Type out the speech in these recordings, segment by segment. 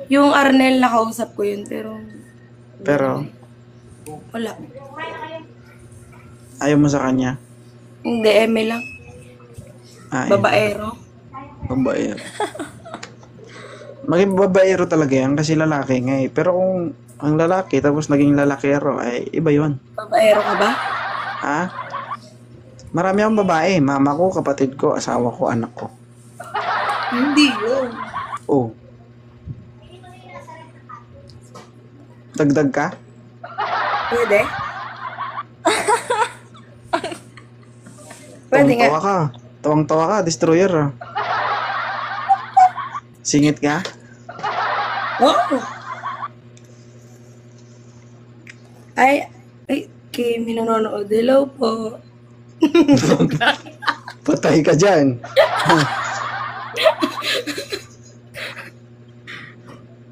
Yung Arnel, nakausap ko yun, pero Pero, wala. ayaw mo sa kanya? Hindi, eme lang. Ah, Babaero. babaero. Maging babaero talaga yan kasi lalaki nga eh. Pero kung ang lalaki tapos naging lalakero ay iba yun. Babaero ka ba? Ha? Marami akong babae. Mama ko, kapatid ko, asawa ko, anak ko. Hindi yun. Oh. Dagdag ka? Pwede? Pwede nga. Tawang-tawa ka. Tawang-tawa ka, destroyer ah. Singit ka? Oo. Ay, Kim, nanonood. Hello po. Patay ka dyan.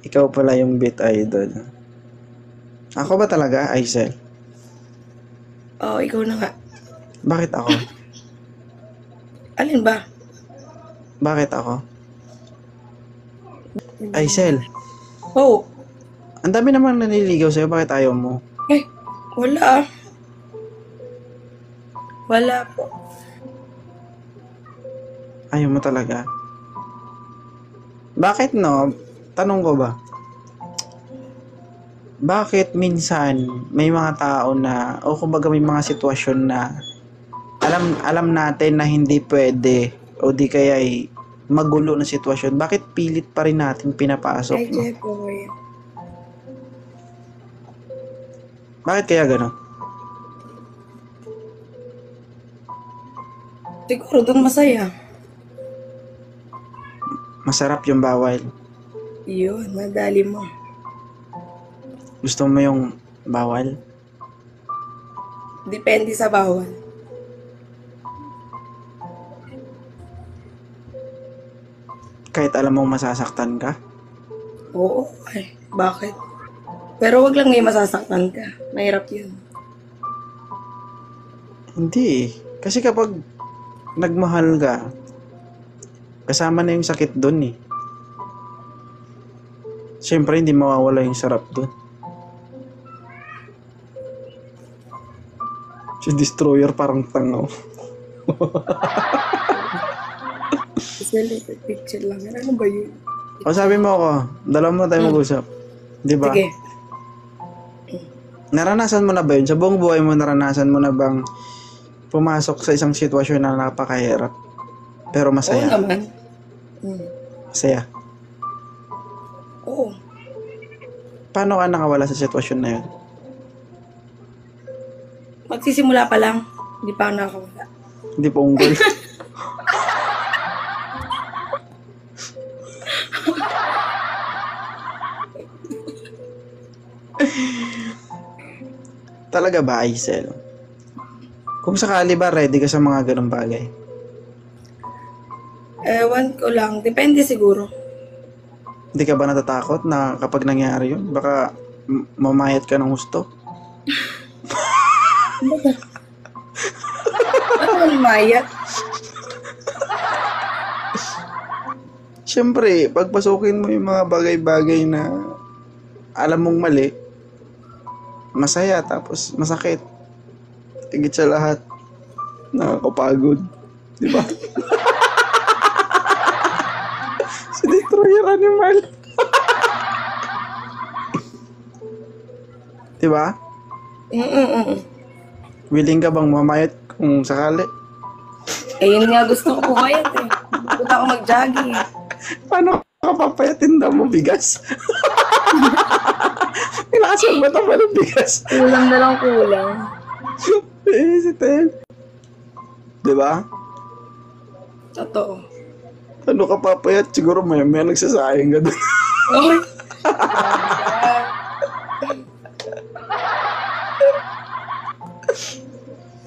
Ikaw pala yung beat idol. Ako ba talaga, Aisel? Oo, ikaw na nga. Bakit ako? Alin ba? Bakit ako? Aisel, Oo. ang dami namang naniligaw sa'yo. Bakit ayaw mo? Wala. Wala po. Ayaw mo talaga? Bakit no? Tanong ko ba? Bakit minsan may mga tao na o kumbaga may mga sitwasyon na alam natin na hindi pwede o di kaya ay magulo na sitwasyon, bakit pilit pa rin natin pinapasok, Ay, no? Jeffoy. Bakit kaya gano'n? Siguro doon masaya. Masarap yung bawal. Yun, madali mo. Gusto mo yung bawal? Depende sa bawal. Kahit alam mong masasaktan ka? Oo, ay, bakit? Pero wag lang ngayon masasaktan ka. Mahirap yun. Hindi eh. Kasi kapag nagmahal ka, kasama na yung sakit dun eh. Siyempre, hindi mawawala yung sarap dun. Si Destroyer parang tangaw. Isa little picture lang. Ano ba yun? O sabi mo ako, dalawa mo tayo mag-usap. Di ba? Sige. Naranasan mo na ba yun? Sa buong buhay mo, naranasan mo na bang pumasok sa isang sitwasyon na napakahirap? Pero Oo masaya. naman. Masaya. Oo. Paano ka nakawala sa sitwasyon na yun? Magsisimula pa lang. Hindi pa ako nakakawala. Hindi pa unggol. Talaga ba, Aisel? Kung sakali ba, ready ka sa mga ganong bagay? Ewan ko lang. Depende siguro. Hindi ka ba natatakot na kapag nangyari yun, baka mamayat ka ng gusto? Ano mayat? Siyempre, pagpasukin mo yung mga bagay-bagay na alam mong mali, masaya tapos masakit. Higit sa lahat, nakakapagod. Di ba? Si Destroyer Animal. Di ba? Willing ka bang mamayat kung sakali? Eh, yun nga gusto ko pumayat eh. Gusto ako mag-jogging eh. Paano ka papayatin daw mo bigas? Inasal ba ito pa ng bigas? Kulang na lang kulang. Eh, si Tel. Di ba? Totoo. Ano ka papayat? Siguro may nagsasayang ka doon. Oy.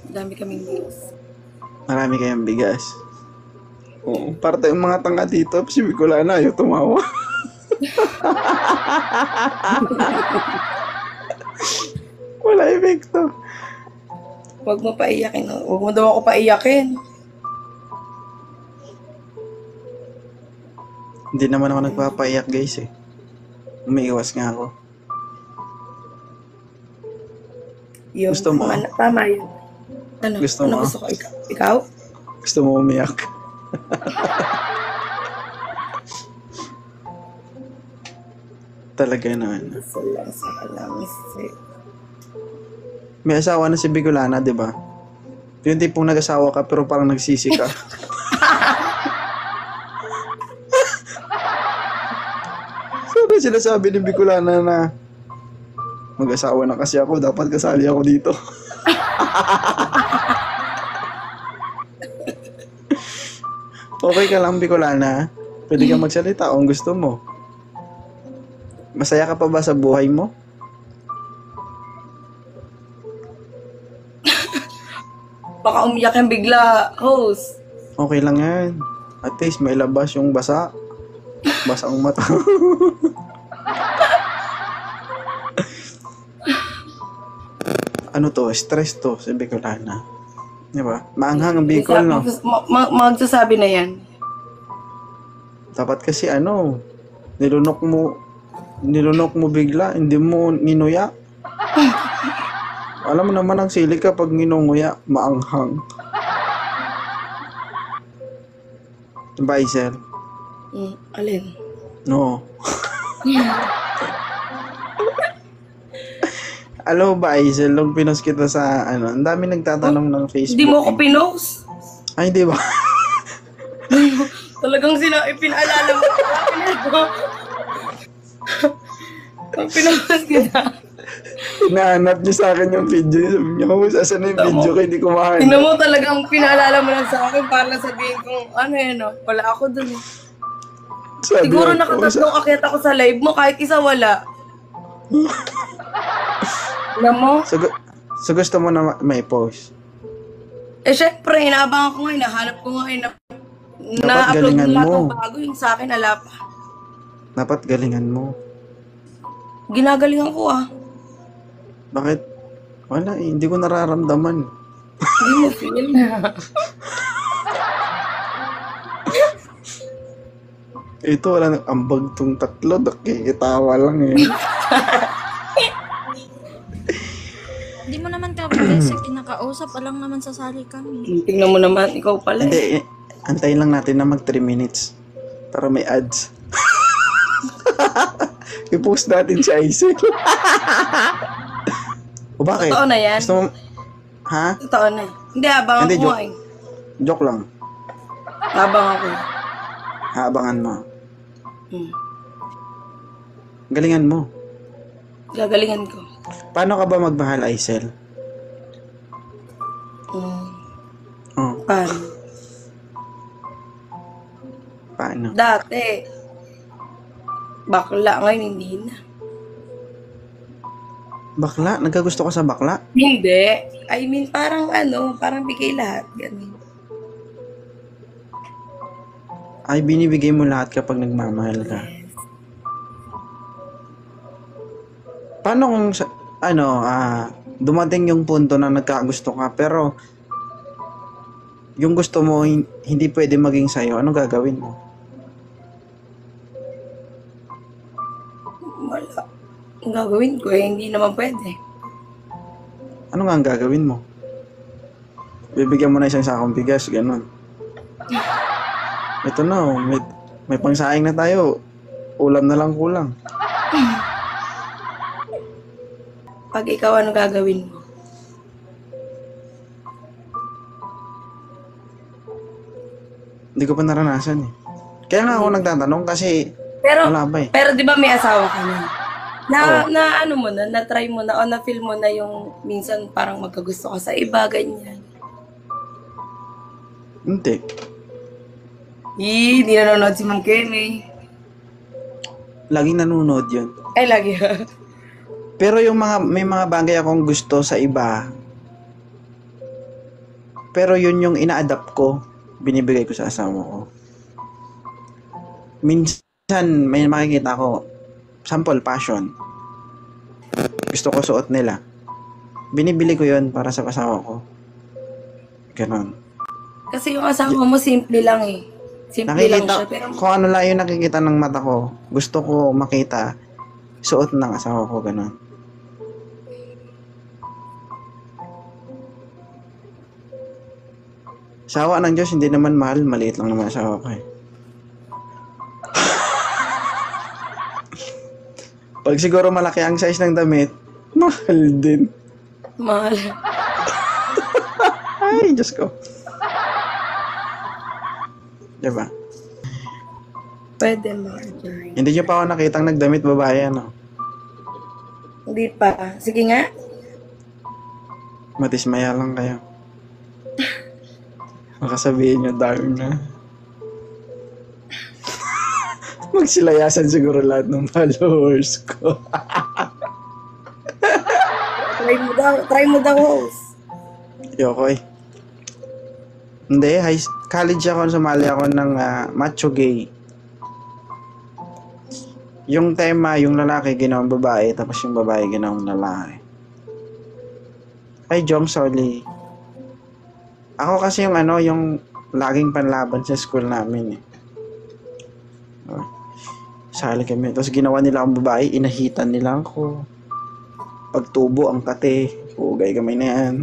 Dami kaming bigas. Marami kayang bigas. Oo, para tayong mga tanga dito. Si Bicolana ayaw tumawa. Wala epekto. Huwag mo paiyakin. Huwag mo daw ako paiyakin. Hindi naman ako nagpapaiyak guys eh. Umiiwas nga ako. Yung, Gusto mo? Tama yun. Ano? Gusto ano mo? gusto ko? Ikaw? Gusto mo umiyak? Talaga naman. Gusto lang sa kalangsik. May asawa na si Bicolana, di ba? Yung tipong nag-asawa ka pero parang nagsisi ka. Sinasabi ni Bicolana na mag-asawa na kasi ako, dapat kasali ako dito. Okay ka lang, Bicolana? Pwede ka magsalita kung gusto mo. Masaya ka pa ba sa buhay mo? Baka umiyak yung bigla, host. Okay lang yan. At least may labas yung basa. Basang mata. Ano to? Stress to si Bicolana. Di ba? Maanghang ang Bicol, no? Magsasabi na yan. Dapat kasi ano, nilunok mo bigla, hindi mo ninuya. Alam mo naman ang sili ka pag ninunguya, maanghang. Baisel. Alin? No. Alam mo ba, Aisel, nung pinost kita sa, ano, ang dami nagtatanong ng Facebook. Hindi mo ako pinost. Ay, di ba? Talagang ipinaalala mo. Pag pinost kita. Hinahanap niyo sa akin yung video. Sabi niyo, saan na yung video ko, hindi ko mahanap. Tingnan mo talagang pinaalala mo lang sa akin para sabihin kong ano yan, no? Wala ako dun. Sabi Siguro ko, nakatatlong akyat ako sa live mo, kahit isa wala. Alam mo? So gusto mo na may post? Eh, syempre, inaabangan ko nga, hinahanap ko nga, na-upload galingan mo lahat mo. ng bago, yung sa akin, ala pa. Dapat galingan mo. Ginagalingan ko, ah. Bakit? Wala eh, hindi ko nararamdaman. Hindi mo feel na. Ito, wala nang ambag tong tatlo. Nakikitawa lang eh. Hindi mo naman kami kasi kinakausap, alang naman sasali kami. Tingnan mo naman, ikaw pala. Hindi, antayin lang natin na mag 3 minutes. Para may ads. I-post natin si Isaac. O bakit? Totoo na yan. Gusto mo... Ha? Totoo na. Hindi, abangan Hindi, ko joke. nga eh. Joke lang. Abangan ko. Haabangan mo. Hmm. Galingan mo. Gagalingan ko. Paano ka ba magmahal, Aisel? Hmm. Oh, Paano? paano? Dati, bakla, ngayon hindi na. Bakla? Nagkagusto ka sa bakla? Hindi. I mean, parang parang bigay lahat. Ganun. Ay, binibigay mo lahat kapag nagmamahal ka. Paano kung, dumating yung punto na nagkagusto ka, pero yung gusto mo hindi pwede maging sa'yo, anong gagawin mo? Wala. Ang gagawin ko hindi naman pwede. Ano nga ang gagawin mo? Bibigyan mo na isang sakong bigas, ganun. Ito na, may pangsaing na tayo. Ulam na lang kulang. Pag ikaw, ano gagawin mo? Hindi ko pa naranasan eh. Kaya nga ako nagtatanong kasi Pero, wala ba eh. pero di ba may asawa ka na? Na ano mo na, na-try mo na, o na-feel mo na yung minsan parang magkagusto ka sa iba, ganyan. Hindi. Hindi nanonood si Ma'am Kemi. Laging nanonood yun. Ay, lagi. Pero yung may mga bagay akong gusto sa iba, pero yun yung ina-adapt ko, binibigay ko sa asawa ko. Minsan, may makikita ko, sample, passion. Gusto ko suot nila. Binibili ko yun para sa asawa ko. Ganon. Kasi yung asawa mo, simple lang eh. Simple lang siya. Nakikita, Pero kung ano lang yung nakikita ng mata ko, gusto ko makita, suot ng asawa ko, ganun. Asawa ng Diyos, hindi naman mahal. Maliit lang naman asawa ko eh. Pag siguro malaki ang size ng damit, mahal din. Mahal. Ay, Diyos ko. Diba? Pwede Marjorie. Hindi niyo pa ako nakitang nagdamit babae, ano? Hindi pa. Sige nga. Matismaya lang kayo. Makasabihin nyo, dami na. Magsilayasan siguro lahat ng followers ko. Try mo daw, host. Yoko eh. Hindi, college ako, sumali ako ng macho gay. Yung tema, yung lalaki ginawang babae, tapos yung babae ginawang lalaki. Ay, Jom, sorry. Ako kasi yung yung laging panlaban sa school namin eh. Sali kami. Tapos ginawa nila akong babae, inahitan nila ako. Pagtubo ang kate. Hugay kamay na yan.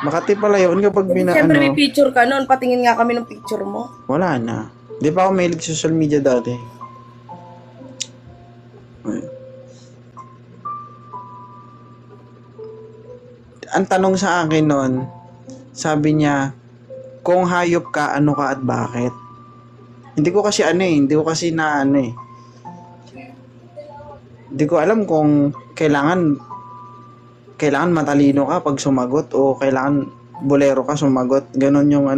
Makati pala yun kapag Siyempre may picture ka noon. Patingin nga kami ng picture mo. Wala na. Di pa ako mahilig sa social media dati. Ay. Ang tanong sa akin noon, sabi niya, kung hayop ka, ano ka at bakit? Hindi ko kasi hindi ko kasi Hindi ko alam kung kailangan matalino ka pag sumagot o kailangan bolero ka sumagot. Ganon yung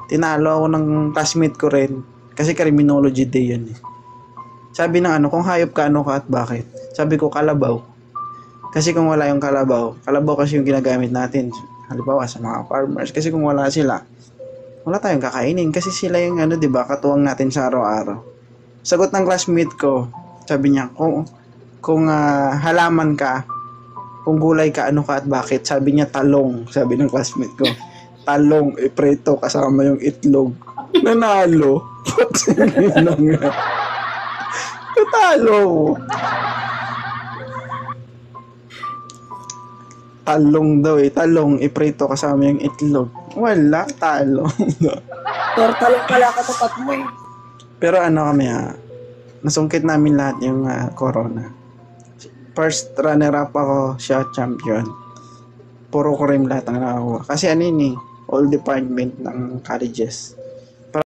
Tinalo ako ng classmate ko rin kasi criminology day yun eh. Sabi ng kung hayop ka, ano ka at bakit? Sabi ko, kalabaw. Kasi kung wala yung kalabaw kasi yung ginagamit natin. Halimbawa sa mga farmers. Kasi kung wala sila, wala tayong kakainin. Kasi sila yung diba, katuwang natin sa araw-araw. Sagot ng classmate ko, sabi niya, kung halaman ka, kung gulay ka, ano ka at bakit? Sabi niya, talong. Sabi ng classmate ko, talong, ipreto, kasama yung itlog. Nanalo. Natalo. Talong daw talong, iprito kasama yung itlog. Wala, talong. Torta lang pala katapat mo eh. Pero kami nasungkit namin lahat yung corona. First runner-up ako, siya champion. Puro cream lahat ang nakakuha. Kasi all department ng colleges.